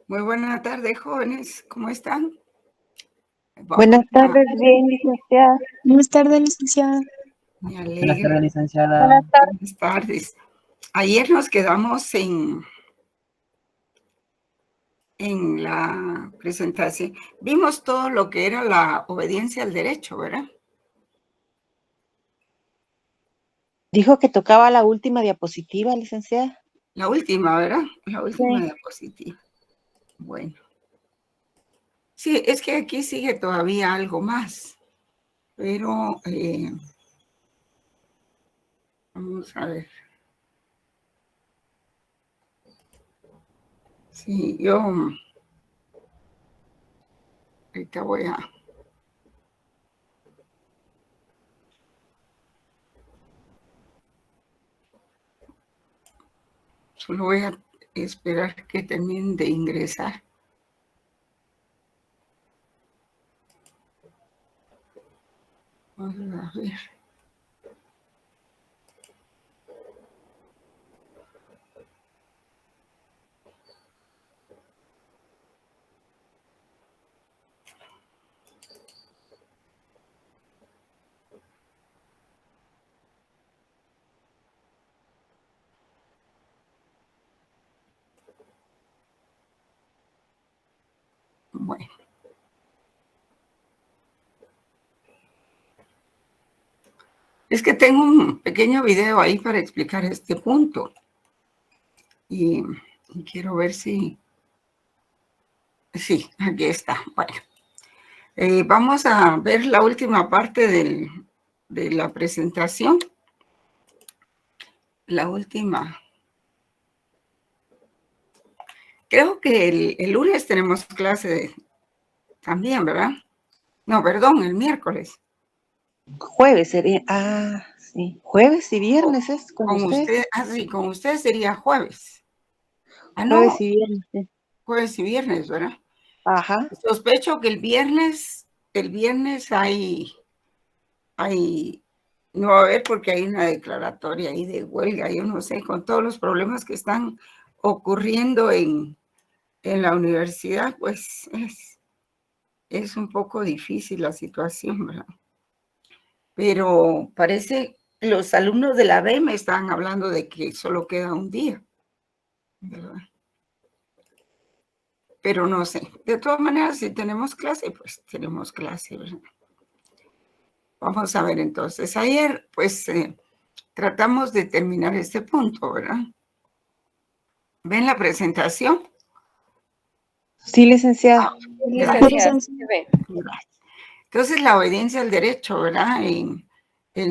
Muy buena tarde, jóvenes. ¿Cómo están? Buenas Vamos a... tardes, bien, licenciada. Buenas tardes, licenciada. Me Buenas alegra. tardes, licenciada. Buenas tardes. Buenas tardes. Ayer nos quedamos en la presentación. Vimos todo lo que era la obediencia al derecho, ¿verdad? Dijo que tocaba la última diapositiva, licenciada. La última, ¿verdad? La última Sí. diapositiva. Bueno. Sí, es que aquí sigue todavía algo más, pero vamos a ver. Sí, yo ahorita voy a... Solo voy a esperar que terminen de ingresar. Vamos a ver. Bueno. Es que tengo un pequeño video ahí para explicar este punto. Y quiero ver si... Sí, aquí está. Bueno. Vamos a ver la última parte de la presentación. La última. Creo que el lunes tenemos clase también, ¿verdad? No, perdón, el miércoles. Jueves sería. Sí. Jueves y viernes es con Con usted. usted, sí, con usted sería jueves. Jueves No, y viernes, sí. jueves y viernes, ¿verdad? Ajá. Sospecho que el viernes no va a haber porque hay una declaratoria ahí de huelga, yo no sé, con todos los problemas que están ocurriendo en la universidad, pues es un poco difícil la situación, ¿verdad? Pero parece, los alumnos de la B me estaban hablando de que solo queda un día, ¿verdad? Pero no sé, de todas maneras, si tenemos clase, pues tenemos clase, ¿verdad? Vamos a ver entonces, ayer pues tratamos de terminar este punto, ¿verdad? ¿Ven la presentación? Sí, licenciada. Gracias. Licenciada. Entonces, la obediencia al derecho, ¿verdad? En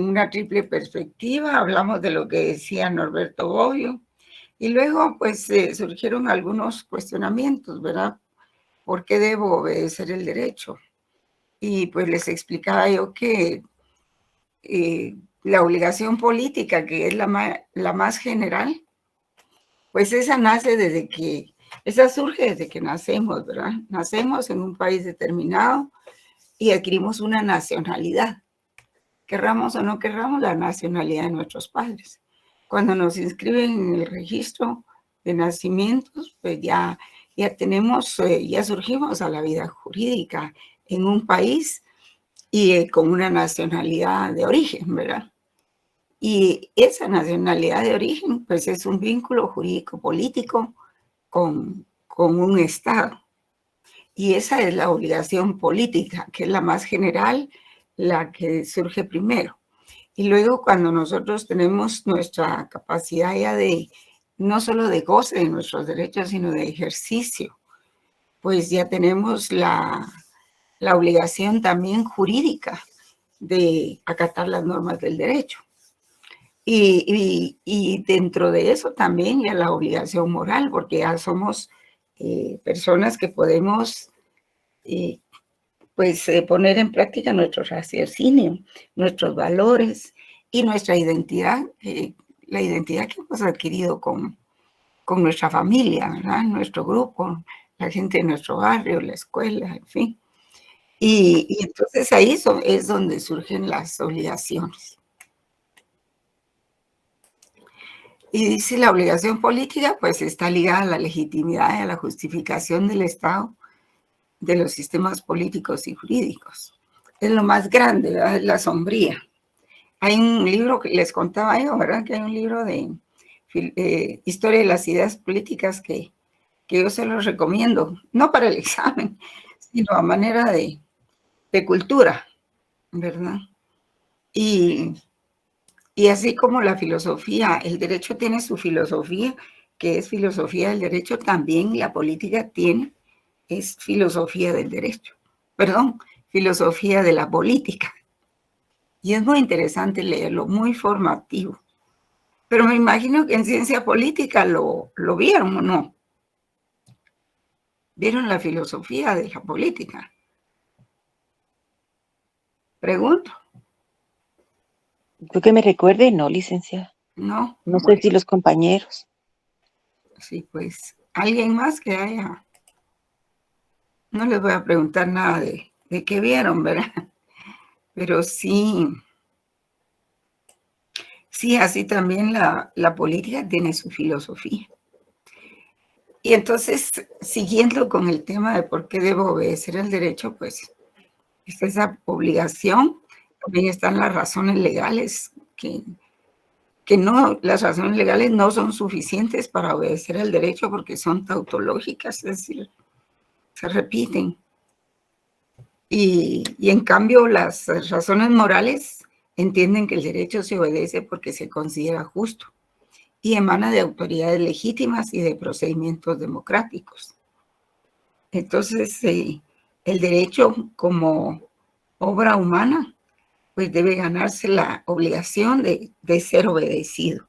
una triple perspectiva, hablamos de lo que decía Norberto Bobbio, y luego, pues, surgieron algunos cuestionamientos, ¿verdad? ¿Por qué debo obedecer el derecho? Y pues les explicaba yo que la obligación política, que es la más general, pues esa surge desde que nacemos, ¿verdad? Nacemos en un país determinado y adquirimos una nacionalidad. Querramos o no querramos, la nacionalidad de nuestros padres. Cuando nos inscriben en el registro de nacimientos, pues ya ya surgimos a la vida jurídica en un país y con una nacionalidad de origen, ¿verdad? Y esa nacionalidad de origen, pues es un vínculo jurídico político con un Estado. Y esa es la obligación política, que es la más general, la que surge primero. Y luego cuando nosotros tenemos nuestra capacidad ya no solo de goce de nuestros derechos, sino de ejercicio, pues ya tenemos la obligación también jurídica de acatar las normas del derecho. Y dentro de eso también ya la obligación moral, porque ya somos personas que podemos poner en práctica nuestro raciocinio, nuestros valores y nuestra identidad, la identidad que hemos adquirido con nuestra familia, ¿verdad? Nuestro grupo, la gente de nuestro barrio, la escuela, en fin. Y entonces ahí es donde surgen las obligaciones. Y dice la obligación política, pues está ligada a la legitimidad y a la justificación del Estado, de los sistemas políticos y jurídicos. Es lo más grande, ¿verdad? Es la sombría. Hay un libro que les contaba yo, ¿verdad? Que hay un libro de historia de las ideas políticas que yo se los recomiendo, no para el examen, sino a manera de cultura, ¿verdad? Y así como la filosofía, el derecho tiene su filosofía, que es filosofía del derecho, también la política tiene, es filosofía del derecho, perdón, filosofía de la política. Y es muy interesante leerlo, muy formativo. Pero me imagino que en ciencia política lo vieron o no. ¿Vieron la filosofía de la política? Pregunto. Yo que me recuerde, no, licenciada. No, No sé bueno, si los compañeros. sí, pues alguien más que haya. No les voy a preguntar nada de qué vieron, ¿verdad? Pero sí, así también la política tiene su filosofía. Y entonces, siguiendo con el tema de por qué debo obedecer el derecho, pues está esa obligación. También están las razones legales, que no, las razones legales no son suficientes para obedecer el derecho porque son tautológicas, es decir, se repiten. Y en cambio, las razones morales entienden que el derecho se obedece porque se considera justo y emana de autoridades legítimas y de procedimientos democráticos. Entonces, el derecho como obra humana, pues debe ganarse la obligación de ser obedecido.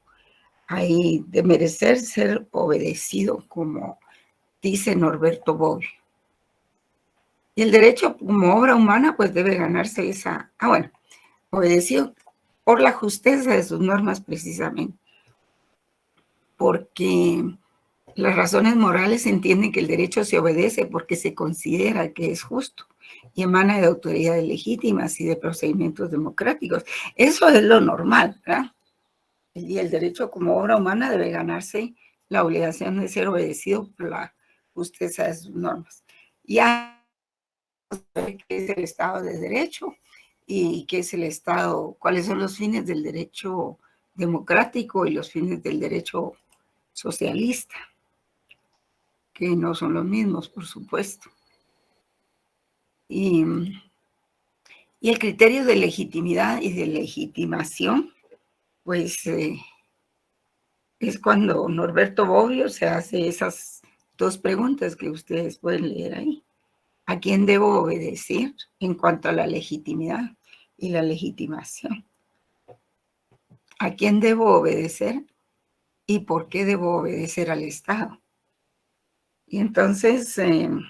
Ahí, de merecer ser obedecido, como dice Norberto Bobbio. Y el derecho como obra humana, pues debe ganarse esa, obedecido por la justeza de sus normas precisamente, porque las razones morales entienden que el derecho se obedece porque se considera que es justo y emana de autoridades legítimas y de procedimientos democráticos. Eso es lo normal, ¿verdad? Y el derecho como obra humana debe ganarse la obligación de ser obedecido por la justeza de sus normas. Ya qué es el Estado de Derecho y qué es el Estado, cuáles son los fines del derecho democrático y los fines del derecho socialista, que no son los mismos, por supuesto. Y el criterio de legitimidad y de legitimación, pues es cuando Norberto Bobbio se hace esas dos preguntas que ustedes pueden leer ahí. ¿A quién debo obedecer en cuanto a la legitimidad y la legitimación? ¿A quién debo obedecer y por qué debo obedecer al Estado? Y entonces, en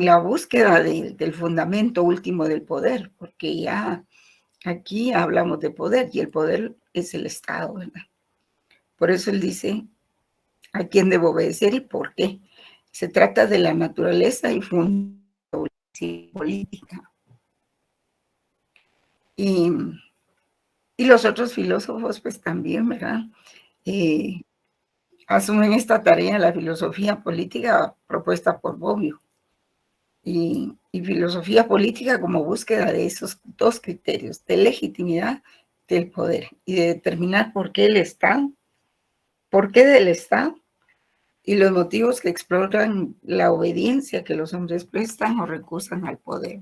la búsqueda del fundamento último del poder, porque ya aquí hablamos de poder y el poder es el Estado, ¿verdad? Por eso él dice a quién debo obedecer y por qué. Se trata de la naturaleza y fundamento política. Y los otros filósofos, pues también, ¿verdad? Asumen esta tarea, la filosofía política propuesta por Bobbio. Y filosofía política como búsqueda de esos dos criterios, de legitimidad del poder y de determinar por qué el Estado, por qué del Estado y los motivos que exploran la obediencia que los hombres prestan o recusan al poder.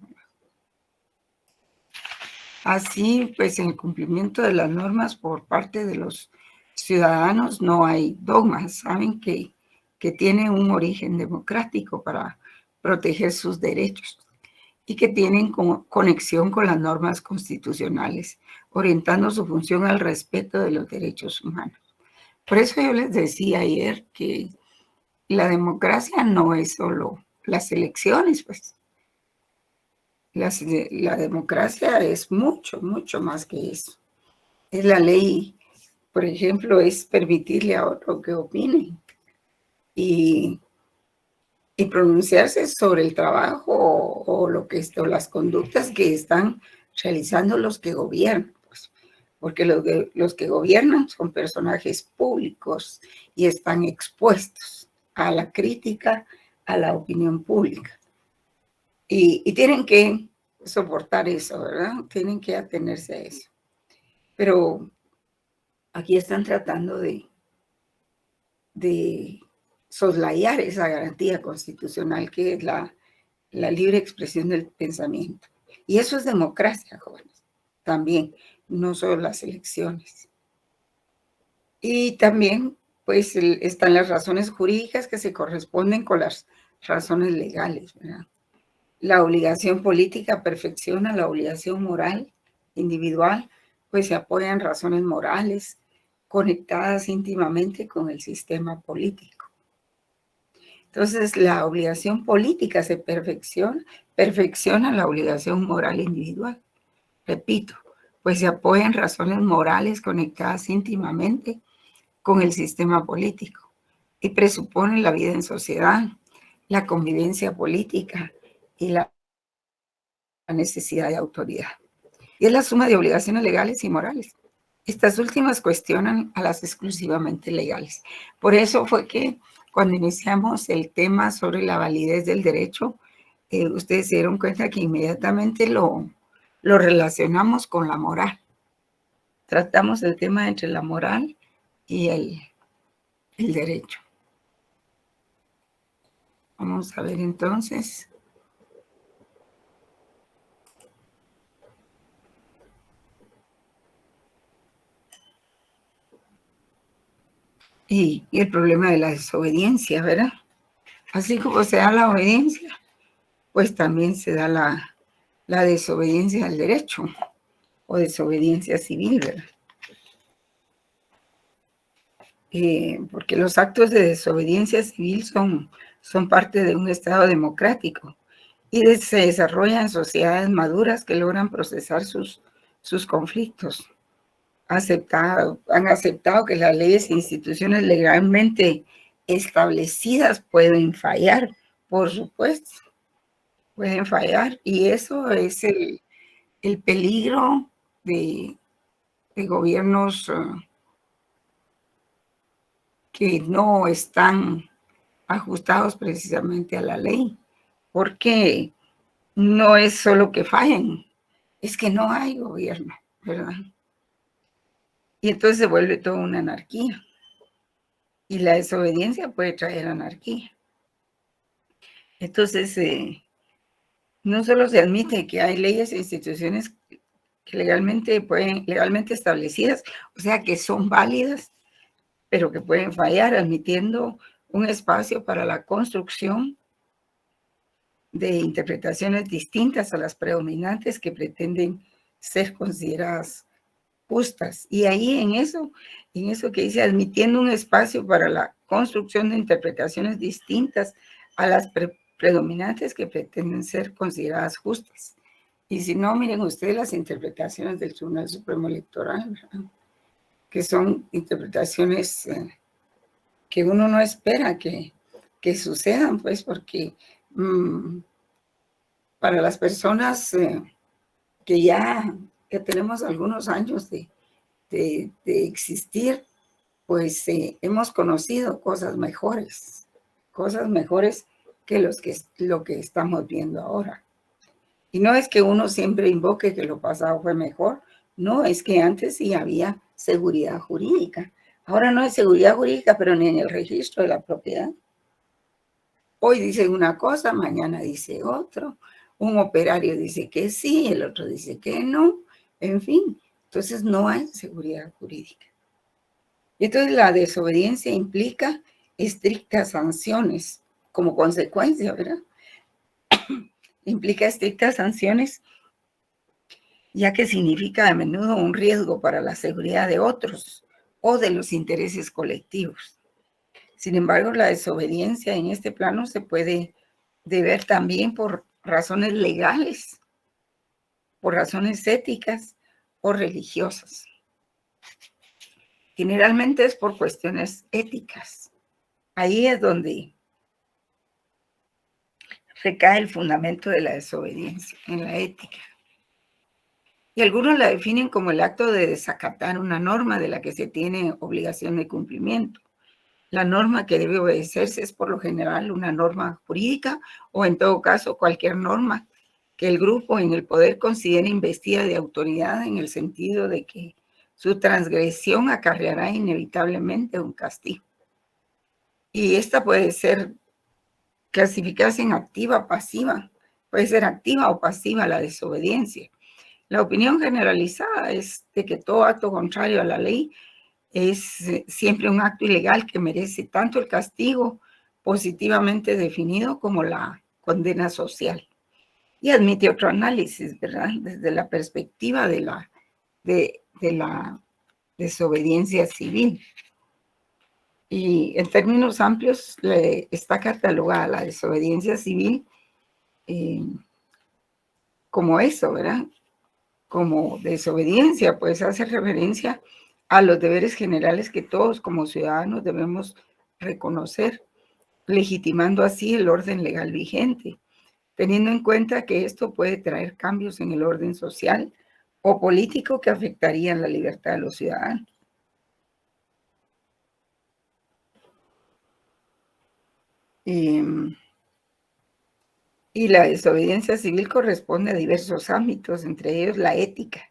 Así, pues, en el cumplimiento de las normas por parte de los ciudadanos no hay dogmas. Saben que tienen un origen democrático para proteger sus derechos y que tienen conexión con las normas constitucionales, orientando su función al respeto de los derechos humanos. Por eso yo les decía ayer que la democracia no es solo las elecciones, pues. La democracia es mucho, mucho más que eso. Es la ley, por ejemplo, es permitirle a otro que opine y pronunciarse sobre el trabajo o las conductas que están realizando los que gobiernan. Pues, porque los que gobiernan son personajes públicos y están expuestos a la crítica, a la opinión pública. Y tienen que soportar eso, ¿verdad? Tienen que atenerse a eso. Pero aquí están tratando de soslayar esa garantía constitucional que es la libre expresión del pensamiento. Y eso es democracia, jóvenes, también, no solo las elecciones. Y también, pues, están las razones jurídicas que se corresponden con las razones legales, ¿verdad? La obligación política perfecciona la obligación moral individual, pues se apoyan razones morales conectadas íntimamente con el sistema político. Entonces, la obligación política se perfecciona la obligación moral individual. Repito, pues se apoyan razones morales conectadas íntimamente con el sistema político y presuponen la vida en sociedad, la convivencia política y la necesidad de autoridad. Y es la suma de obligaciones legales y morales. Estas últimas cuestionan a las exclusivamente legales. Por eso fue que cuando iniciamos el tema sobre la validez del derecho, ustedes se dieron cuenta que inmediatamente lo relacionamos con la moral. Tratamos el tema entre la moral y el derecho. Vamos a ver entonces. Y el problema de la desobediencia, ¿verdad? Así como se da la obediencia, pues también se da la desobediencia al derecho o desobediencia civil, ¿verdad? Porque los actos de desobediencia civil son parte de un Estado democrático y se desarrollan en sociedades maduras que logran procesar sus conflictos. Han aceptado que las leyes e instituciones legalmente establecidas pueden fallar, por supuesto, pueden fallar, y eso es el peligro de gobiernos que no están ajustados precisamente a la ley, porque no es solo que fallen, es que no hay gobierno, ¿verdad? Y entonces se vuelve toda una anarquía. Y la desobediencia puede traer anarquía. Entonces, no solo se admite que hay leyes e instituciones que legalmente establecidas, o sea, que son válidas, pero que pueden fallar, admitiendo un espacio para la construcción de interpretaciones distintas a las predominantes que pretenden ser consideradas justas. Y ahí en eso que dice, admitiendo un espacio para la construcción de interpretaciones distintas a las predominantes que pretenden ser consideradas justas. Y si no, miren ustedes las interpretaciones del Tribunal Supremo Electoral, ¿verdad? Que son interpretaciones que uno no espera que sucedan, pues, porque para las personas que ya tenemos algunos años de existir, pues hemos conocido cosas mejores que lo que estamos viendo ahora. Y no es que uno siempre invoque que lo pasado fue mejor, no, es que antes sí había seguridad jurídica. Ahora no hay seguridad jurídica, pero ni en el registro de la propiedad. Hoy dice una cosa, mañana dice otro. Un operario dice que sí, el otro dice que no. En fin, entonces no hay seguridad jurídica. Y entonces la desobediencia implica estrictas sanciones como consecuencia, ¿verdad? Implica estrictas sanciones, ya que significa a menudo un riesgo para la seguridad de otros o de los intereses colectivos. Sin embargo, la desobediencia en este plano se puede deber también por razones legales, por razones éticas o religiosas. Generalmente es por cuestiones éticas. Ahí es donde recae el fundamento de la desobediencia, en la ética. Y algunos la definen como el acto de desacatar una norma de la que se tiene obligación de cumplimiento. La norma que debe obedecerse es por lo general una norma jurídica o en todo caso cualquier norma que el grupo en el poder considere investida de autoridad en el sentido de que su transgresión acarreará inevitablemente un castigo. Y esta puede ser clasificarse en activa o pasiva. Puede ser activa o pasiva la desobediencia. La opinión generalizada es de que todo acto contrario a la ley es siempre un acto ilegal que merece tanto el castigo positivamente definido como la condena social. Y admite otro análisis, ¿verdad? Desde la perspectiva de la desobediencia civil. Y en términos amplios está catalogada la desobediencia civil como eso, ¿verdad? Como desobediencia, pues hace referencia a los deberes generales que todos como ciudadanos debemos reconocer, legitimando así el orden legal vigente, teniendo en cuenta que esto puede traer cambios en el orden social o político que afectarían la libertad de los ciudadanos. Y la desobediencia civil corresponde a diversos ámbitos, entre ellos la ética.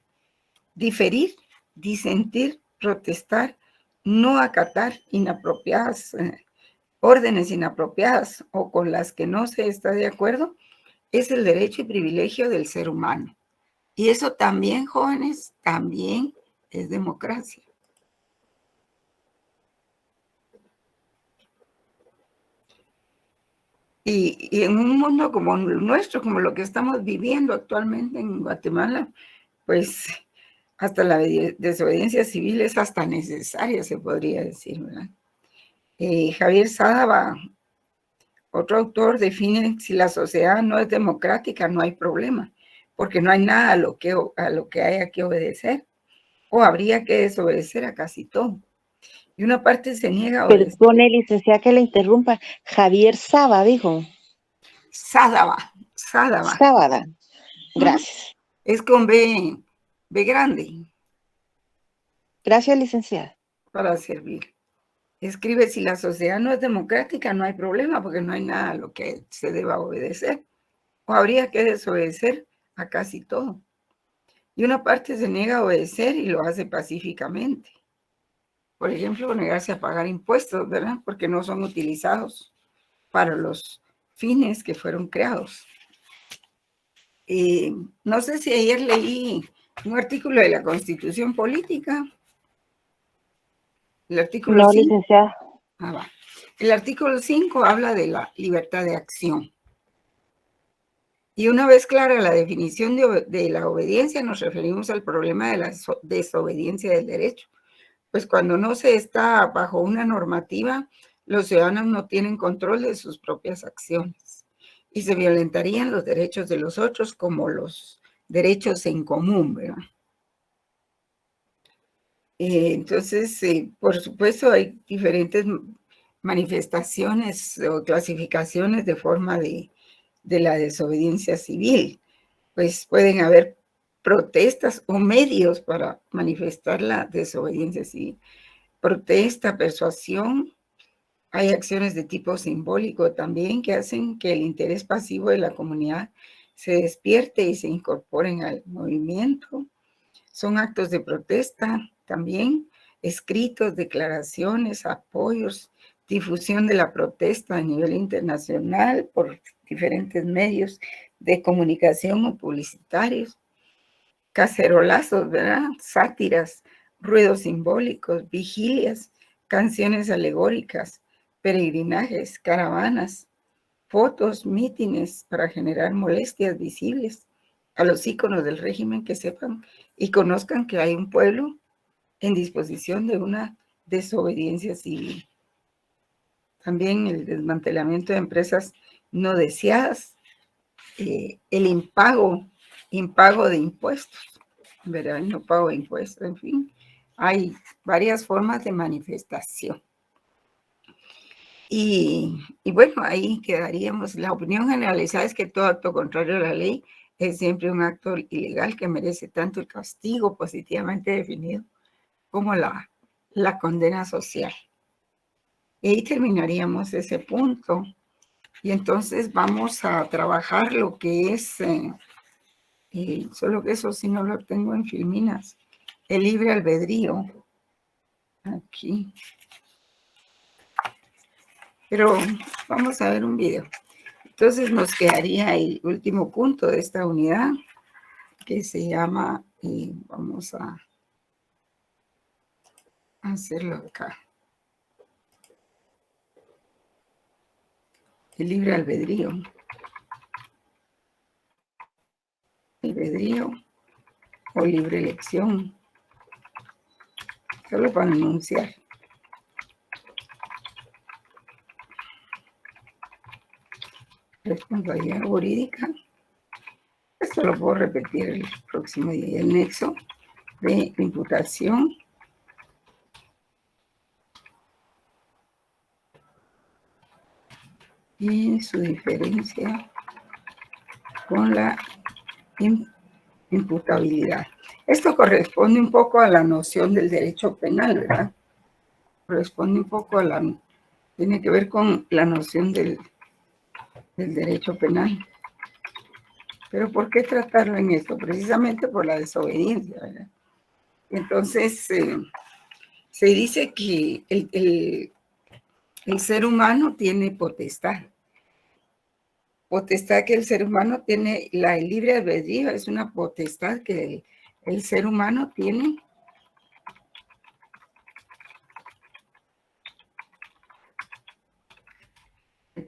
Diferir, disentir, protestar, no acatar inapropiadas, órdenes inapropiadas o con las que no se está de acuerdo, es el derecho y privilegio del ser humano. Y eso también, jóvenes, también es democracia. Y en un mundo como el nuestro, como lo que estamos viviendo actualmente en Guatemala, pues hasta la desobediencia civil es hasta necesaria, se podría decir, ¿verdad? Javier Sadaba, otro autor, define: si la sociedad no es democrática, no hay problema, porque no hay nada a lo que haya que obedecer, o habría que desobedecer a casi todo. Y una parte se niega a obedecer. Perdone, licenciada, que le interrumpa. Javier Saba, dijo. Sadaba. Sábada. Gracias. Es con B grande. Gracias, licenciada. Para servir. Escribe: si la sociedad no es democrática, no hay problema, porque no hay nada a lo que se deba obedecer, o habría que desobedecer a casi todo. Y una parte se niega a obedecer y lo hace pacíficamente. Por ejemplo, negarse a pagar impuestos, ¿verdad? Porque no son utilizados para los fines que fueron creados. No sé si ayer leí un artículo de la Constitución Política. El artículo No, 5. licenciada. Va. El artículo 5 habla de la libertad de acción. Y una vez clara la definición de la obediencia, nos referimos al problema de la desobediencia del derecho. Pues cuando no se está bajo una normativa, los ciudadanos no tienen control de sus propias acciones y se violentarían los derechos de los otros como los derechos en común, ¿verdad? Entonces, por supuesto, hay diferentes manifestaciones o clasificaciones de forma de la desobediencia civil. Pues pueden haber protestas o medios para manifestar la desobediencia civil. Protesta, persuasión. Hay acciones de tipo simbólico también que hacen que el interés pasivo de la comunidad se despierte y se incorporen al movimiento. Son actos de protesta también, escritos, declaraciones, apoyos, difusión de la protesta a nivel internacional por diferentes medios de comunicación o publicitarios, cacerolazos, ¿verdad? Sátiras, ruedos simbólicos, vigilias, canciones alegóricas, peregrinajes, caravanas, fotos, mítines para generar molestias visibles a los íconos del régimen, que sepan y conozcan que hay un pueblo en disposición de una desobediencia civil. También el desmantelamiento de empresas no deseadas, el impago de impuestos, ¿verdad? No pago de impuestos, en fin. Hay varias formas de manifestación. Y bueno, ahí quedaríamos. La opinión generalizada es que todo acto contrario a la ley es siempre un acto ilegal que merece tanto el castigo positivamente definido como la condena social. Y ahí terminaríamos ese punto. Y entonces vamos a trabajar lo que es, solo que eso sí no lo tengo en Filminas, el libre albedrío. Aquí. Pero vamos a ver un video. Entonces nos quedaría el último punto de esta unidad, que se llama, vamos a hacerlo acá. El libre albedrío. Albedrío o libre elección. Solo para anunciar. Responsabilidad jurídica. Esto lo puedo repetir el próximo día. El nexo de imputación y su diferencia con la imputabilidad. Esto corresponde un poco a la noción del derecho penal, ¿verdad? Corresponde un poco a la... Tiene que ver con la noción del derecho penal. Pero ¿por qué tratarlo en esto? Precisamente por la desobediencia, ¿verdad? Entonces, se dice que el ser humano tiene potestad. Potestad que el ser humano tiene, el libre albedrío es una potestad que el ser humano tiene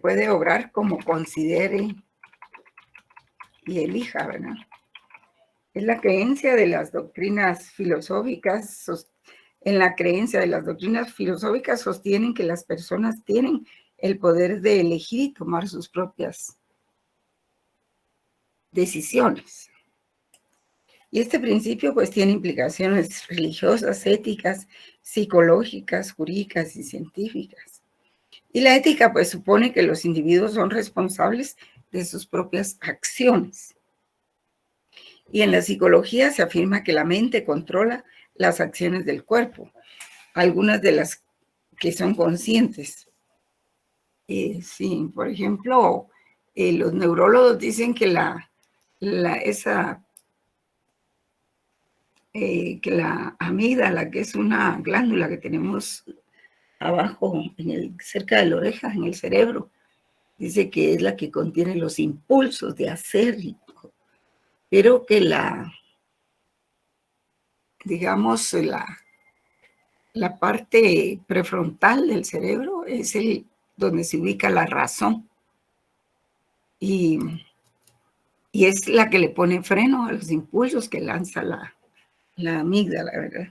puede obrar como considere y elija, ¿verdad? Es la creencia de las doctrinas filosóficas, en la creencia de las doctrinas filosóficas sostienen que las personas tienen el poder de elegir y tomar sus propias decisiones. Y este principio pues tiene implicaciones religiosas, éticas, psicológicas, jurídicas y científicas. Y la ética pues supone que los individuos son responsables de sus propias acciones. Y en la psicología se afirma que la mente controla las acciones del cuerpo, algunas de las que son conscientes. Sí, por ejemplo, los neurólogos dicen que que la amígdala, que es una glándula que tenemos abajo, cerca de la oreja, en el cerebro, dice que es la que contiene los impulsos de hacer, pero que digamos, la parte prefrontal del cerebro es donde se ubica la razón. Y es la que le pone freno a los impulsos que lanza la amígdala, ¿verdad?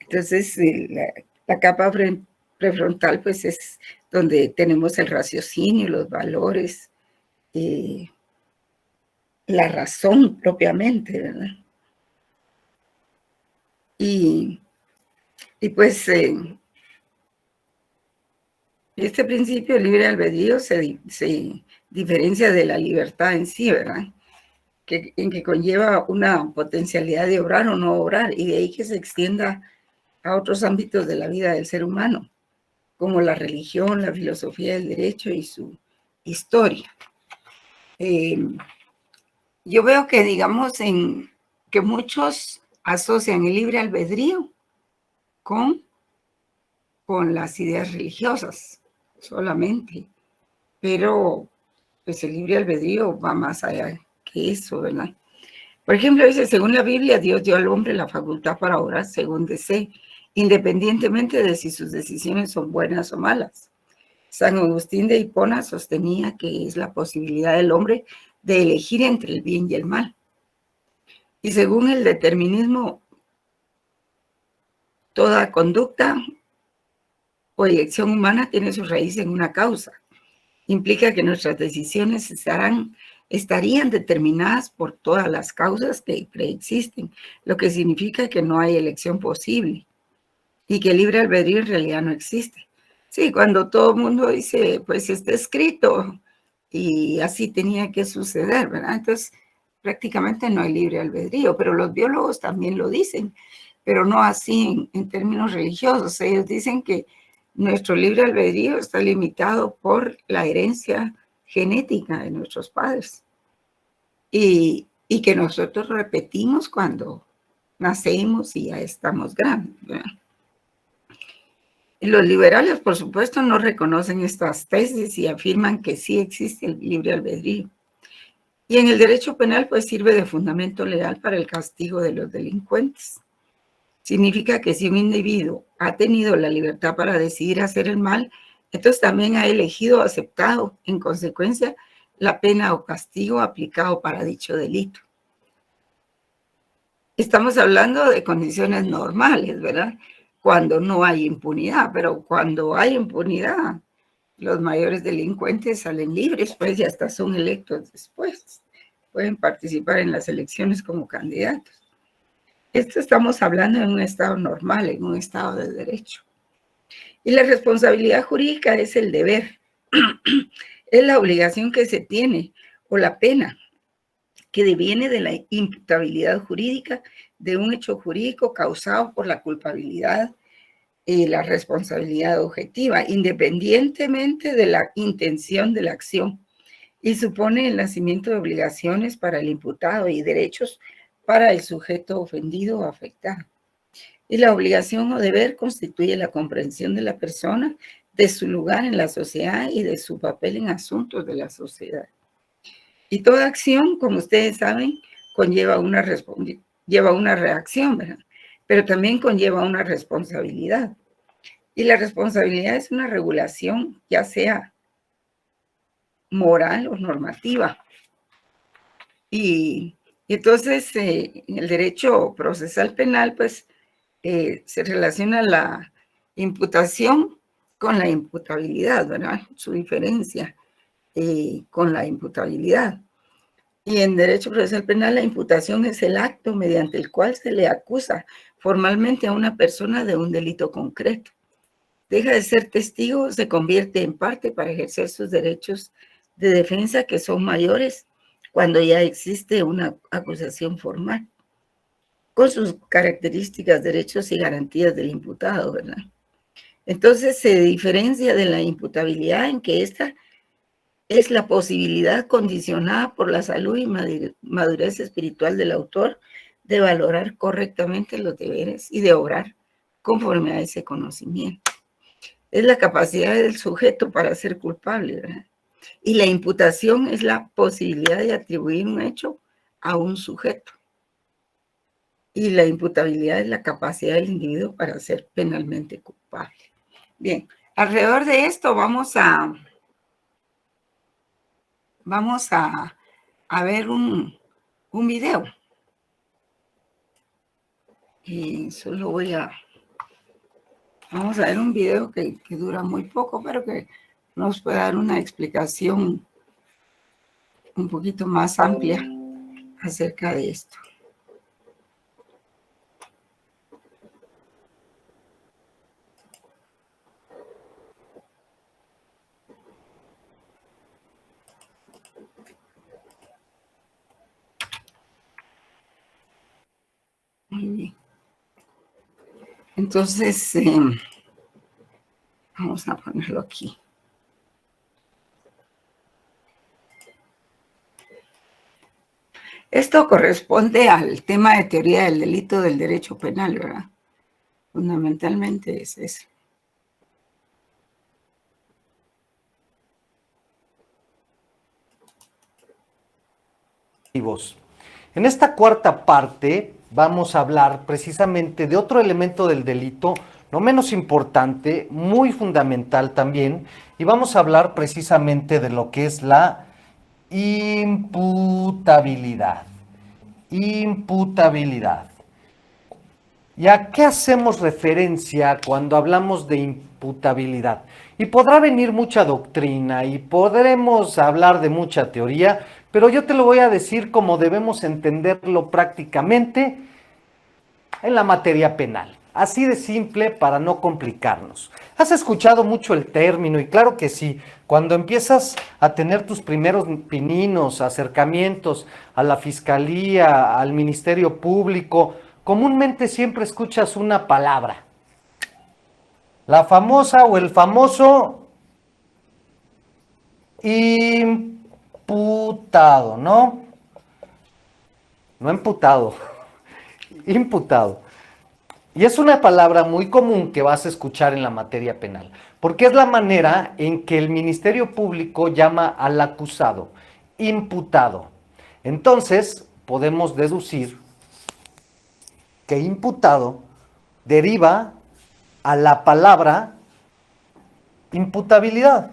Entonces, la capa prefrontal, pues es donde tenemos el raciocinio, los valores, la razón propiamente, ¿verdad? Y pues este principio de libre albedrío se diferencia de la libertad en sí, ¿verdad? En que conlleva una potencialidad de obrar o no obrar, y de ahí que se extienda a otros ámbitos de la vida del ser humano, como la religión, la filosofía del derecho y su historia. Yo veo que, digamos, que muchos asocian el libre albedrío con las ideas religiosas solamente, pero pues el libre albedrío va más allá que eso, ¿verdad? Por ejemplo, dice, según la Biblia, Dios dio al hombre la facultad para obrar según desee, independientemente de si sus decisiones son buenas o malas. San Agustín de Hipona sostenía que es la posibilidad del hombre de elegir entre el bien y el mal. Y según el determinismo, toda conducta o elección humana tiene su raíz en una causa. Implica que nuestras decisiones estarían determinadas por todas las causas que preexisten, lo que significa que no hay elección posible y que el libre albedrío en realidad no existe. Sí, cuando todo el mundo dice, pues está escrito y así tenía que suceder, ¿verdad? Entonces, prácticamente no hay libre albedrío, pero los biólogos también lo dicen, pero no así en términos religiosos. Ellos dicen que nuestro libre albedrío está limitado por la herencia genética de nuestros padres y que nosotros repetimos cuando nacemos y ya estamos grandes, ¿verdad? Los liberales, por supuesto, no reconocen estas tesis y afirman que sí existe el libre albedrío. Y en el derecho penal, pues sirve de fundamento legal para el castigo de los delincuentes. Significa que si un individuo ha tenido la libertad para decidir hacer el mal, entonces también ha elegido o aceptado, en consecuencia, la pena o castigo aplicado para dicho delito. Estamos hablando de condiciones normales, ¿verdad? Cuando no hay impunidad, pero cuando hay impunidad, los mayores delincuentes salen libres, pues, y hasta son electos después. Pueden participar en las elecciones como candidatos. Esto estamos hablando en un estado normal, en un estado de derecho. Y la responsabilidad jurídica es el deber, es la obligación que se tiene o la pena que deviene de la imputabilidad jurídica de un hecho jurídico causado por la culpabilidad y la responsabilidad objetiva, independientemente de la intención de la acción, y supone el nacimiento de obligaciones para el imputado y derechos para el sujeto ofendido o afectado. Y la obligación o deber constituye la comprensión de la persona de su lugar en la sociedad y de su papel en asuntos de la sociedad. Y toda acción, como ustedes saben, conlleva lleva una reacción, ¿verdad? Pero también conlleva una responsabilidad. Y la responsabilidad es una regulación, ya sea moral o normativa. Y entonces, en el derecho procesal penal, pues, se relaciona la imputación con la imputabilidad, ¿verdad? Su diferencia con la imputabilidad. Y en derecho procesal penal, la imputación es el acto mediante el cual se le acusa formalmente a una persona de un delito concreto. Deja de ser testigo, se convierte en parte para ejercer sus derechos de defensa, que son mayores cuando ya existe una acusación formal, con sus características, derechos y garantías del imputado, ¿verdad? Entonces se diferencia de la imputabilidad en que esta es la posibilidad condicionada por la salud y madurez espiritual del autor de valorar correctamente los deberes y de obrar conforme a ese conocimiento. Es la capacidad del sujeto para ser culpable, ¿verdad? Y la imputación es la posibilidad de atribuir un hecho a un sujeto. Y la imputabilidad es la capacidad del individuo para ser penalmente culpable. Bien, alrededor de esto vamos a ver un video. Y solo vamos a ver un video que dura muy poco, pero que nos puede dar una explicación un poquito más amplia acerca de esto. Muy bien. Entonces, vamos a ponerlo aquí. Esto corresponde al tema de teoría del delito del derecho penal, ¿verdad? Fundamentalmente es eso. En esta cuarta parte vamos a hablar precisamente de otro elemento del delito, no menos importante, muy fundamental también, y vamos a hablar precisamente de lo que es la imputabilidad. Imputabilidad. ¿Y a qué hacemos referencia cuando hablamos de imputabilidad? Y podrá venir mucha doctrina y podremos hablar de mucha teoría, pero yo te lo voy a decir como debemos entenderlo prácticamente en la materia penal. Así de simple para no complicarnos. Has escuchado mucho el término y claro que sí, cuando empiezas a tener tus primeros pininos, acercamientos a la fiscalía, al Ministerio Público, comúnmente siempre escuchas una palabra. La famosa o el famoso imputado, ¿no? No imputado, imputado. Y es una palabra muy común que vas a escuchar en la materia penal, porque es la manera en que el Ministerio Público llama al acusado, imputado. Entonces, podemos deducir que imputado deriva a la palabra imputabilidad.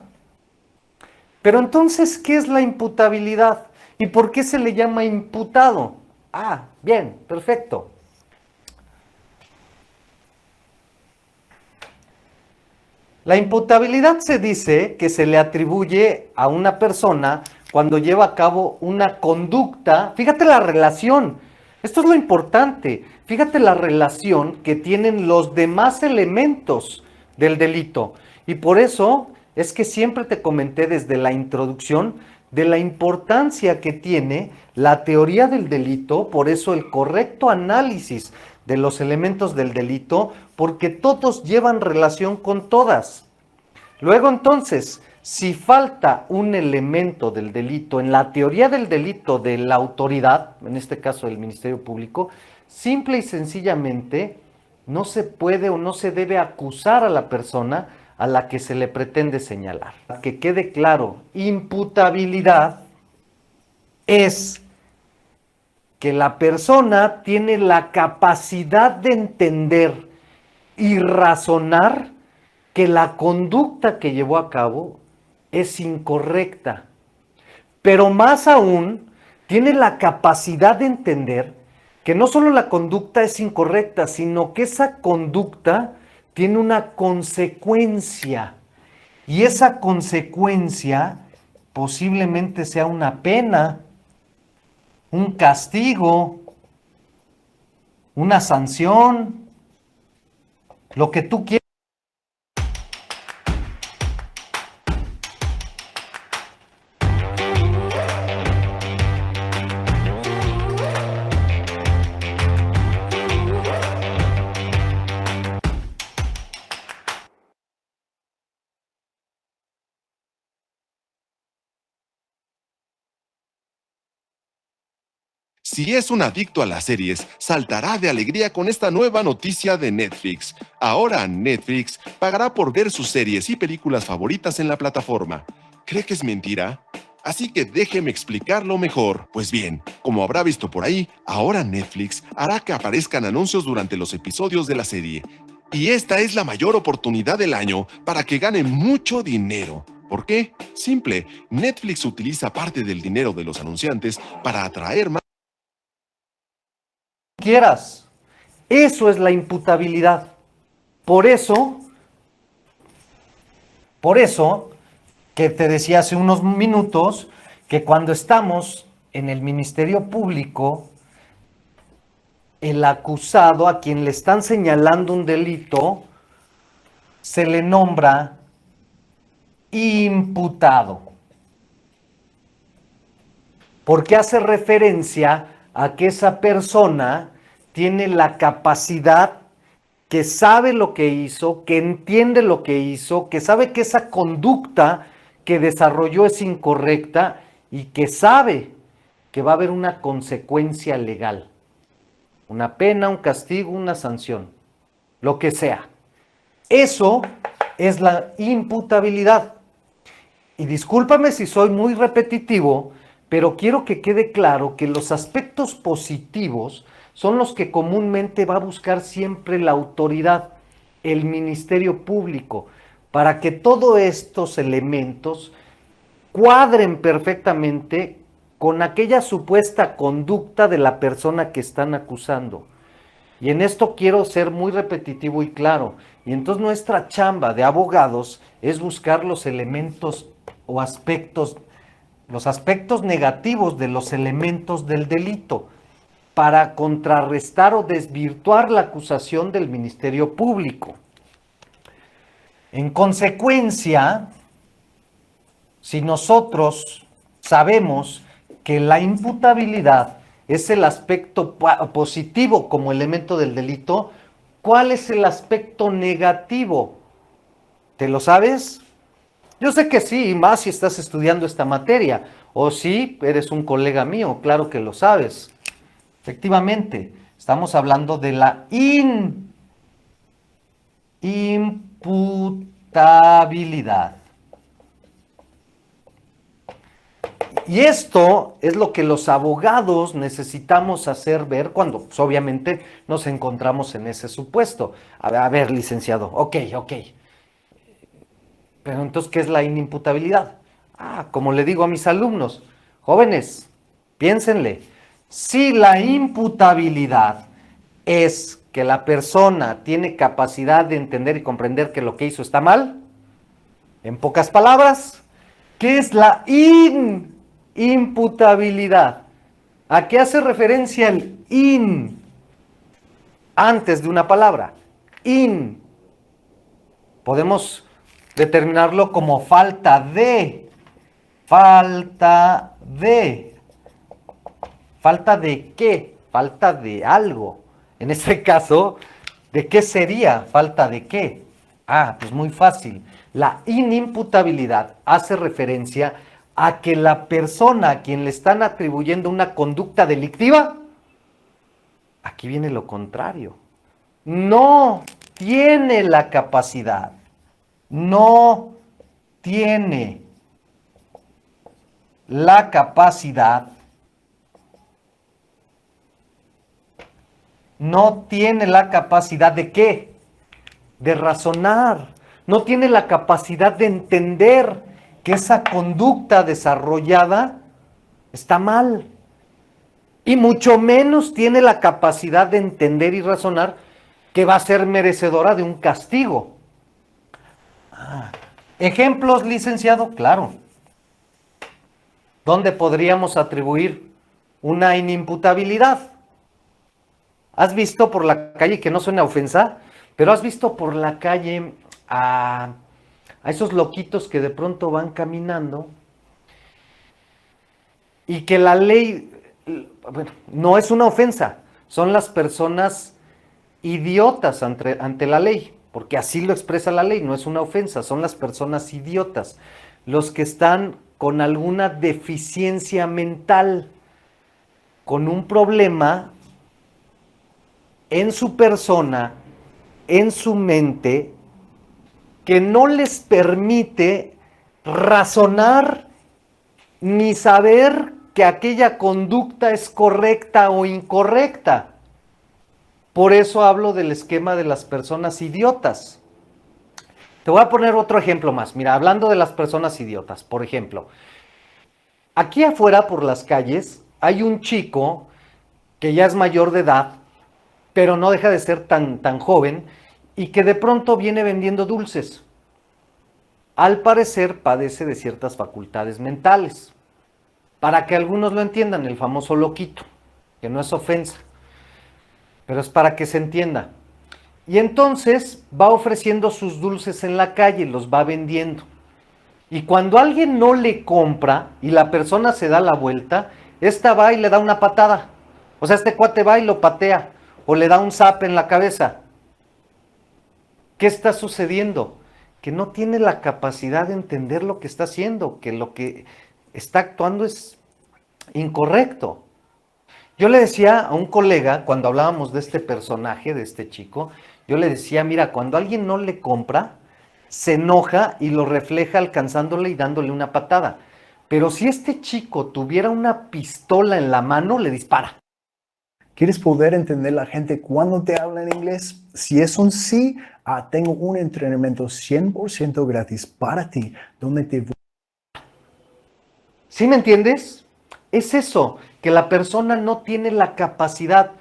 Pero entonces, ¿qué es la imputabilidad? ¿Y por qué se le llama imputado? Ah, bien, perfecto. La imputabilidad se dice que se le atribuye a una persona cuando lleva a cabo una conducta. Fíjate la relación, esto es lo importante, fíjate la relación que tienen los demás elementos del delito. Y por eso es que siempre te comenté desde la introducción de la importancia que tiene la teoría del delito, por eso el correcto análisis de los elementos del delito, porque todos llevan relación con todas. Luego entonces, si falta un elemento del delito en la teoría del delito de la autoridad, en este caso del Ministerio Público, simple y sencillamente no se puede o no se debe acusar a la persona a la que se le pretende señalar. Que quede claro, imputabilidad es que la persona tiene la capacidad de entender y razonar que la conducta que llevó a cabo es incorrecta, pero más aún tiene la capacidad de entender que no solo la conducta es incorrecta, sino que esa conducta tiene una consecuencia, y esa consecuencia posiblemente sea una pena, un castigo, una sanción, lo que tú quieras. Si es un adicto a las series, saltará de alegría con esta nueva noticia de Netflix. Ahora Netflix pagará por ver sus series y películas favoritas en la plataforma. ¿Cree que es mentira? Así que déjeme explicarlo mejor. Pues bien, como habrá visto por ahí, ahora Netflix hará que aparezcan anuncios durante los episodios de la serie. Y esta es la mayor oportunidad del año para que gane mucho dinero. ¿Por qué? Simple, Netflix utiliza parte del dinero de los anunciantes para atraer más Quieras. Eso es la imputabilidad. Por eso que te decía hace unos minutos que cuando estamos en el Ministerio Público, el acusado a quien le están señalando un delito se le nombra imputado, porque hace referencia a que esa persona tiene la capacidad, que sabe lo que hizo, que entiende lo que hizo, que sabe que esa conducta que desarrolló es incorrecta y que sabe que va a haber una consecuencia legal, una pena, un castigo, una sanción, lo que sea. Eso es la imputabilidad. Y discúlpame si soy muy repetitivo, pero quiero que quede claro que los aspectos positivos son los que comúnmente va a buscar siempre la autoridad, el Ministerio Público, para que todos estos elementos cuadren perfectamente con aquella supuesta conducta de la persona que están acusando. Y en esto quiero ser muy repetitivo y claro. Y entonces nuestra chamba de abogados es buscar los elementos o aspectos, los aspectos negativos de los elementos del delito. para contrarrestar o desvirtuar la acusación del Ministerio Público. En consecuencia, si nosotros sabemos que la imputabilidad es el aspecto positivo como elemento del delito, ¿cuál es el aspecto negativo? ¿Te lo sabes? Yo sé que sí, y más si estás estudiando esta materia, o si eres un colega mío, claro que lo sabes. Efectivamente, estamos hablando de la imputabilidad. Y esto es lo que los abogados necesitamos hacer ver cuando, pues, obviamente, nos encontramos en ese supuesto. A ver, licenciado, ok. Pero entonces, ¿qué es la inimputabilidad? Como le digo a mis alumnos, jóvenes, piénsenle. Si la imputabilidad es que la persona tiene capacidad de entender y comprender que lo que hizo está mal, en pocas palabras, ¿qué es la imputabilidad? ¿A qué hace referencia el antes de una palabra? Podemos determinarlo como falta de. ¿Falta de qué? Falta de algo. En este caso, ¿de qué sería? ¿Falta de qué? Pues muy fácil. La inimputabilidad hace referencia a que la persona a quien le están atribuyendo una conducta delictiva, aquí viene lo contrario, no tiene la capacidad, no tiene la capacidad ¿de qué? De razonar, no tiene la capacidad de entender que esa conducta desarrollada está mal. Y mucho menos tiene la capacidad de entender y razonar que va a ser merecedora de un castigo. ¿Ejemplos, licenciado? Claro. ¿Dónde podríamos atribuir una inimputabilidad? ¿Has visto por la calle, que no suena ofensa, pero has visto por la calle a esos loquitos que de pronto van caminando y que la ley, bueno, no es una ofensa, son las personas idiotas ante la ley, porque así lo expresa la ley, no es una ofensa, son las personas idiotas, los que están con alguna deficiencia mental, con un problema en su persona, en su mente, que no les permite razonar ni saber que aquella conducta es correcta o incorrecta. Por eso hablo del esquema de las personas idiotas. Te voy a poner otro ejemplo más. Mira, hablando de las personas idiotas, por ejemplo, aquí afuera por las calles hay un chico que ya es mayor de edad, pero no deja de ser tan joven, y que de pronto viene vendiendo dulces. Al parecer padece de ciertas facultades mentales. Para que algunos lo entiendan, el famoso loquito, que no es ofensa, pero es para que se entienda. Y entonces va ofreciendo sus dulces en la calle, los va vendiendo. Y cuando alguien no le compra y la persona se da la vuelta, esta va y le da una patada. O sea, este cuate va y lo patea o le da un zape en la cabeza. ¿Qué está sucediendo? Que no tiene la capacidad de entender lo que está haciendo, que lo que está actuando es incorrecto. Yo le decía a un colega, cuando hablábamos de este personaje, de este chico, yo le decía, mira, cuando alguien no le compra, se enoja y lo refleja alcanzándole y dándole una patada. Pero si este chico tuviera una pistola en la mano, le dispara. ¿Quieres poder entender la gente cuando te habla en inglés? Si es un sí, tengo un entrenamiento 100% gratis para ti, donde te... ¿Sí me entiendes? Es eso, que la persona no tiene la capacidad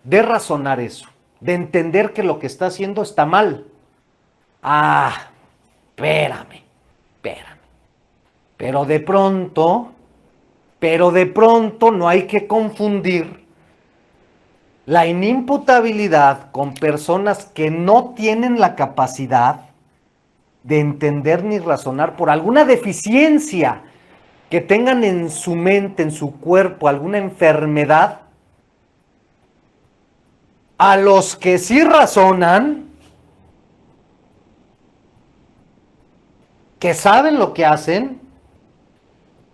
de razonar eso, de entender que lo que está haciendo está mal. Espérame. Pero de pronto no hay que confundir la inimputabilidad con personas que no tienen la capacidad de entender ni razonar por alguna deficiencia que tengan en su mente, en su cuerpo, alguna enfermedad, a los que sí razonan, que saben lo que hacen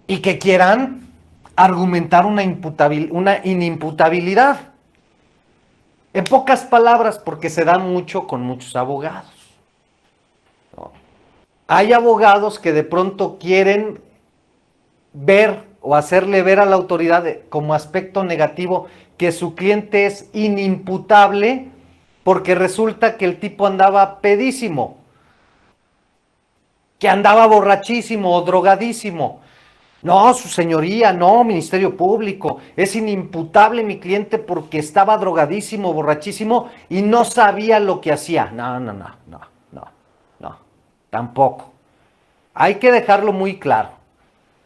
y que quieran argumentar una inimputabilidad. En pocas palabras, porque se da mucho con muchos abogados, ¿no? Hay abogados que de pronto quieren ver o hacerle ver a la autoridad como aspecto negativo que su cliente es inimputable porque resulta que el tipo andaba pedísimo, que andaba borrachísimo o drogadísimo. No, su señoría, no, Ministerio Público, es inimputable mi cliente porque estaba drogadísimo, borrachísimo y no sabía lo que hacía. No, tampoco. Hay que dejarlo muy claro.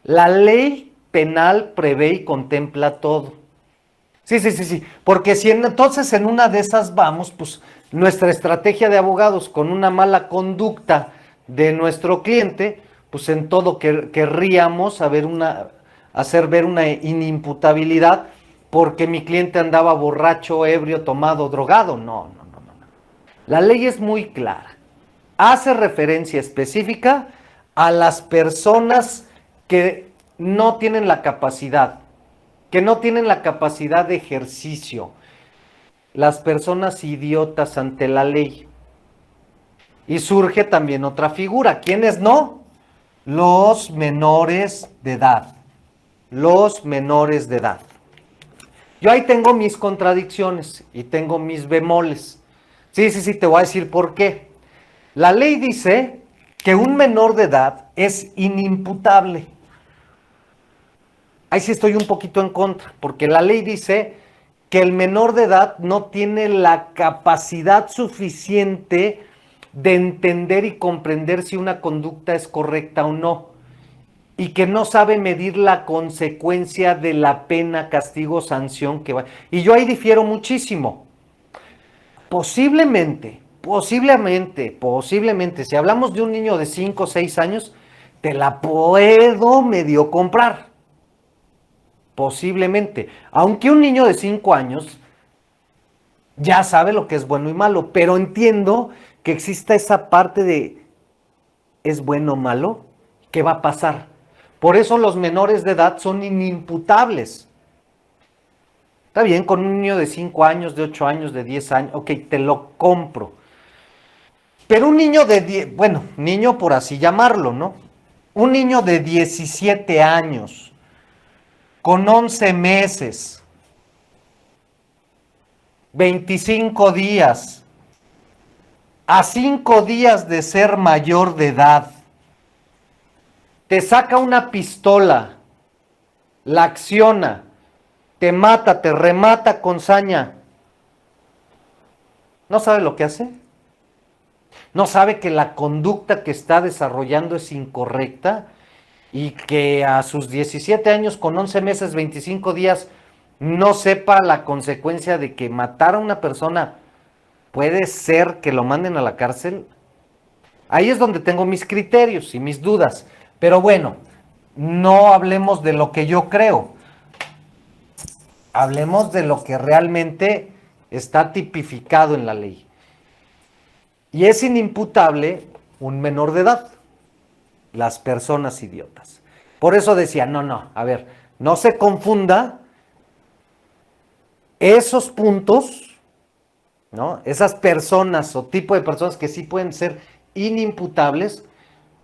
La ley penal prevé y contempla todo. Sí, porque si entonces en una de esas vamos, pues nuestra estrategia de abogados con una mala conducta de nuestro cliente, pues en todo querríamos hacer ver una inimputabilidad porque mi cliente andaba borracho, ebrio, tomado, drogado. No. La ley es muy clara. Hace referencia específica a las personas que no tienen la capacidad, de ejercicio, las personas idiotas ante la ley. Y surge también otra figura. ¿Quiénes no? Los menores de edad. Los menores de edad. Yo ahí tengo mis contradicciones y tengo mis bemoles. Sí, te voy a decir por qué. La ley dice que un menor de edad es inimputable. Ahí sí estoy un poquito en contra, porque la ley dice que el menor de edad no tiene la capacidad suficiente de entender y comprender si una conducta es correcta o no, y que no sabe medir la consecuencia de la pena, castigo, sanción que va. Y yo ahí difiero muchísimo. Posiblemente, si hablamos de un niño de 5 o 6 años, te la puedo medio comprar. Posiblemente. Aunque un niño de 5 años ya sabe lo que es bueno y malo, pero entiendo que exista esa parte de ¿es bueno o malo? ¿Qué va a pasar? Por eso los menores de edad son inimputables. Está bien, con un niño de 5 años, de 8 años, de 10 años, ok, te lo compro. Pero un niño de 10, niño por así llamarlo, ¿no? Un niño de 17 años, con 11 meses, 25 días, a 5 días de ser mayor de edad, te saca una pistola, la acciona, te mata, te remata con saña. ¿No sabe lo que hace? ¿No sabe que la conducta que está desarrollando es incorrecta? Y que a sus 17 años, con 11 meses, 25 días, no sepa la consecuencia de que matar a una persona puede ser que lo manden a la cárcel. Ahí es donde tengo mis criterios y mis dudas. Pero bueno, no hablemos de lo que yo creo. Hablemos de lo que realmente está tipificado en la ley. Y es inimputable un menor de edad, las personas idiotas. Por eso decía, no se confunda esos puntos, ¿no? Esas personas o tipo de personas que sí pueden ser inimputables,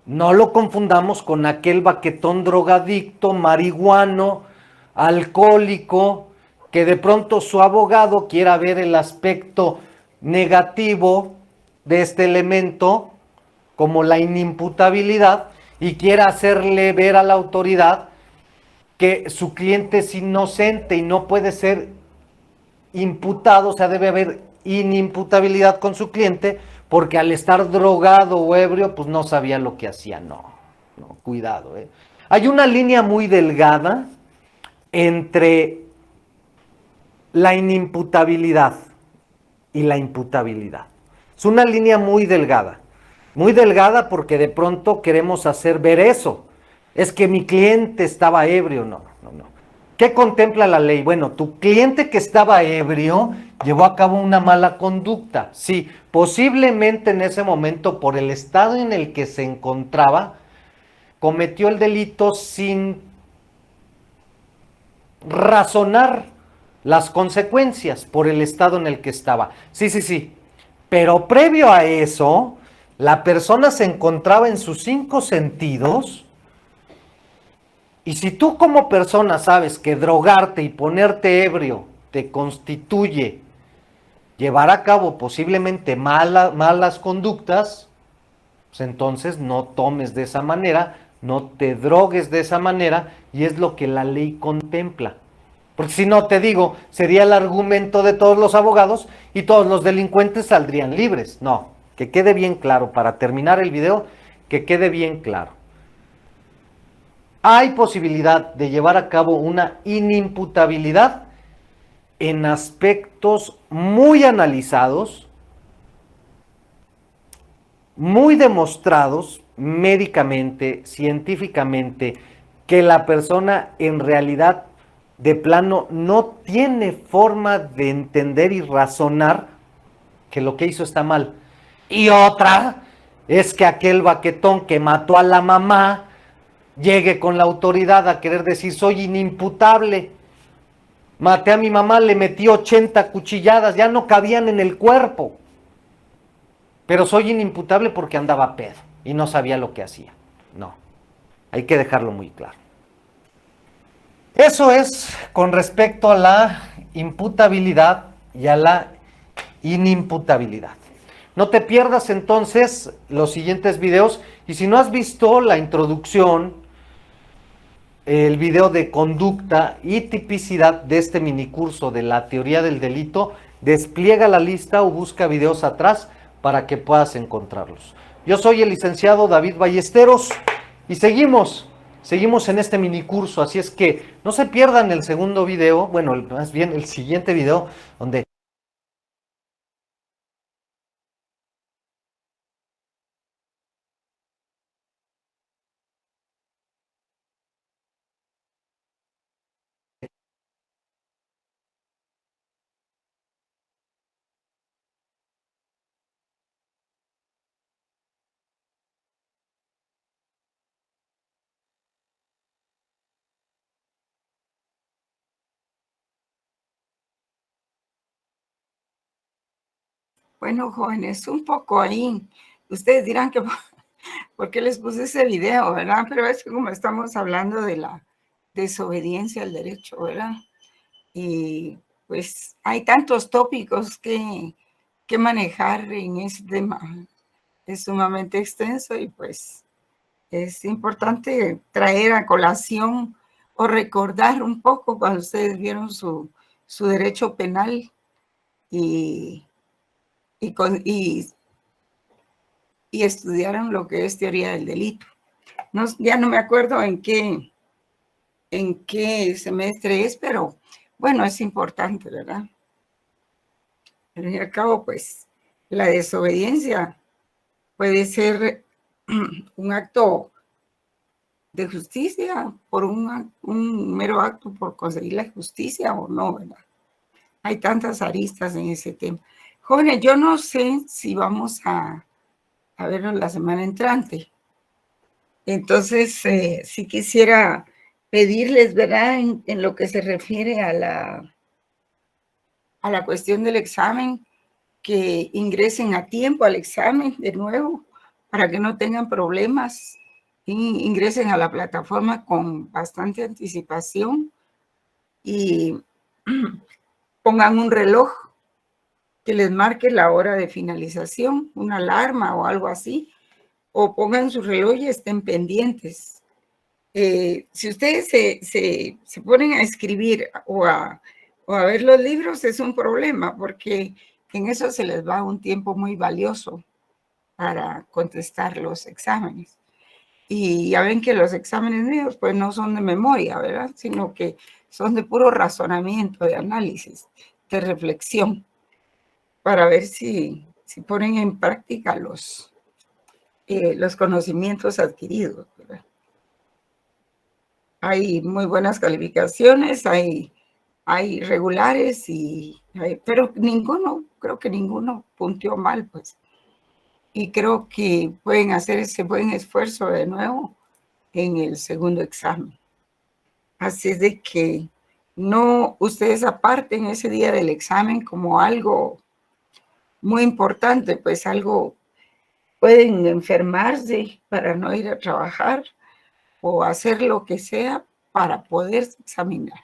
no lo confundamos con aquel baquetón drogadicto, marihuano, alcohólico, que de pronto su abogado quiera ver el aspecto negativo de este elemento como la inimputabilidad y quiera hacerle ver a la autoridad que su cliente es inocente y no puede ser imputado, o sea, debe haber inimputabilidad con su cliente porque al estar drogado o ebrio, pues no sabía lo que hacía. No, cuidado. Hay una línea muy delgada entre la inimputabilidad y la imputabilidad. Es una línea muy delgada porque de pronto queremos hacer ver eso. Es que mi cliente estaba ebrio, no. ¿Qué contempla la ley? Bueno, tu cliente que estaba ebrio llevó a cabo una mala conducta. Sí, posiblemente en ese momento, por el estado en el que se encontraba, cometió el delito sin razonar las consecuencias por el estado en el que estaba. Sí. Pero previo a eso, la persona se encontraba en sus 5 sentidos. Y si tú como persona sabes que drogarte y ponerte ebrio te constituye llevar a cabo posiblemente malas conductas, pues entonces no tomes de esa manera, no te drogues de esa manera, y es lo que la ley contempla. Porque si no, te digo, sería el argumento de todos los abogados y todos los delincuentes saldrían libres. No, que quede bien claro, para terminar el video, que quede bien claro. Hay posibilidad de llevar a cabo una inimputabilidad en aspectos muy analizados, muy demostrados médicamente, científicamente, que la persona en realidad de plano no tiene forma de entender y razonar que lo que hizo está mal. Y otra es que aquel baquetón que mató a la mamá llegue con la autoridad a querer decir: soy inimputable, maté a mi mamá, le metí 80 cuchilladas, ya no cabían en el cuerpo, pero soy inimputable porque andaba pedo y no sabía lo que hacía. No, hay que dejarlo muy claro. Eso es con respecto a la imputabilidad y a la inimputabilidad. No te pierdas entonces los siguientes videos, y si no has visto la introducción, el video de conducta y tipicidad de este minicurso de la teoría del delito, despliega la lista o busca videos atrás para que puedas encontrarlos. Yo soy el licenciado David Ballesteros y seguimos en este minicurso, así es que no se pierdan el segundo video, bueno, más bien el siguiente video, donde Bueno, jóvenes, un poco ahí. Ustedes dirán que por qué les puse ese video, ¿verdad? Pero es que como estamos hablando de la desobediencia al derecho, ¿verdad? Y pues hay tantos tópicos que manejar en ese tema. Es sumamente extenso y pues es importante traer a colación o recordar un poco cuando ustedes vieron su derecho penal y estudiaron lo que es teoría del delito. No, ya no me acuerdo en qué semestre es, pero bueno, es importante, ¿verdad? Al fin y al cabo, pues, la desobediencia puede ser un acto de justicia por un mero acto por conseguir la justicia o no, ¿verdad? Hay tantas aristas en ese tema. Jóvenes, yo no sé si vamos a vernos la semana entrante. Entonces, sí quisiera pedirles, ¿verdad? En lo que se refiere a la cuestión del examen, que ingresen a tiempo al examen de nuevo, para que no tengan problemas. Ingresen a la plataforma con bastante anticipación y pongan un reloj que les marque la hora de finalización, una alarma o algo así, o pongan su reloj y estén pendientes. Si ustedes se ponen a escribir o a ver los libros, es un problema, porque en eso se les va un tiempo muy valioso para contestar los exámenes. Y ya ven que los exámenes míos pues no son de memoria, ¿verdad? Sino que son de puro razonamiento, de análisis, de reflexión, para ver si ponen en práctica los conocimientos adquiridos, ¿verdad? Hay muy buenas calificaciones, hay regulares, pero creo que ninguno punteó mal, pues. Y creo que pueden hacer ese buen esfuerzo de nuevo en el segundo examen. Así es de que no ustedes aparten ese día del examen como algo muy importante, pues algo, pueden enfermarse para no ir a trabajar o hacer lo que sea para poder examinar.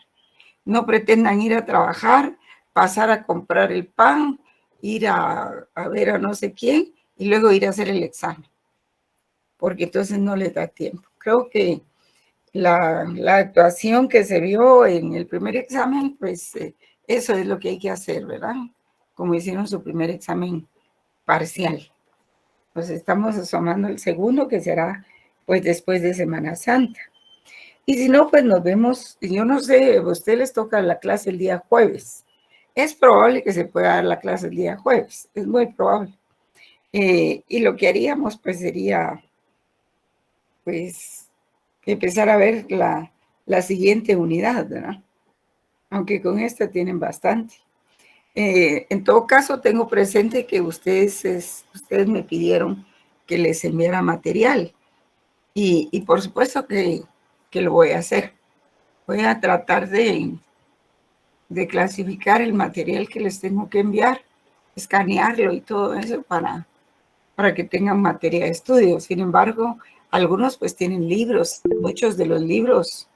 No pretendan ir a trabajar, pasar a comprar el pan, ir a ver a no sé quién y luego ir a hacer el examen, porque entonces no les da tiempo. Creo que la actuación que se vio en el primer examen, pues eso es lo que hay que hacer, ¿verdad? Como hicieron su primer examen parcial. Pues estamos asomando el segundo, que será pues después de Semana Santa. Y si no, pues nos vemos, yo no sé, a ustedes les toca la clase el día jueves. Es probable que se pueda dar la clase el día jueves, es muy probable. Y lo que haríamos pues sería pues empezar a ver la siguiente unidad, ¿verdad? Aunque con esta tienen bastante. En todo caso, tengo presente que ustedes me pidieron que les enviara material y por supuesto que lo voy a hacer. Voy a tratar de clasificar el material que les tengo que enviar, escanearlo y todo eso para que tengan materia de estudio. Sin embargo, algunos pues tienen libros, muchos de los libros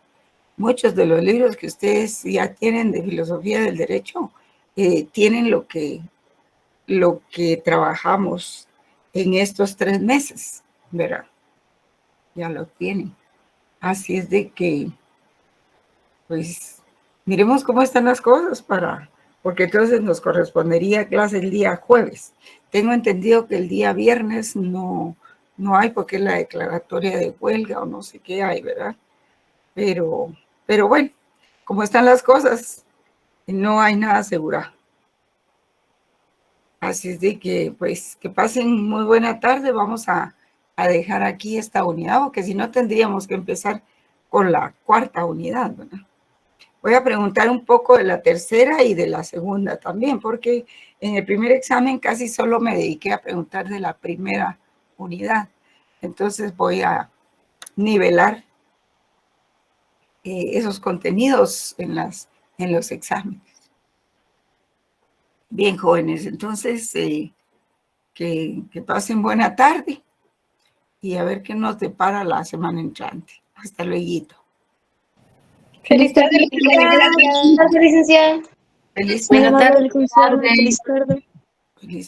que ustedes ya tienen de filosofía del derecho, tienen lo que trabajamos en estos 3 meses, ¿verdad? Ya lo tienen. Así es de que, pues, miremos cómo están las cosas porque entonces nos correspondería clase el día jueves. Tengo entendido que el día viernes no hay, porque es la declaratoria de huelga o no sé qué hay, ¿verdad? Pero bueno, como están las cosas, no hay nada asegurado. Así es de que, pues, que pasen muy buena tarde. Vamos a dejar aquí esta unidad, porque si no tendríamos que empezar con la 4ª unidad, ¿verdad? Voy a preguntar un poco de la tercera y de la segunda también, porque en el primer examen casi solo me dediqué a preguntar de la primera unidad. Entonces voy a nivelar esos contenidos en los exámenes. Bien, jóvenes, entonces que pasen buena tarde y a ver qué nos depara la semana entrante. Hasta luego. Feliz tarde, licenciada. Gracias, licenciada. Feliz Muy Buena amable, tarde. licenciada. Feliz tarde. feliz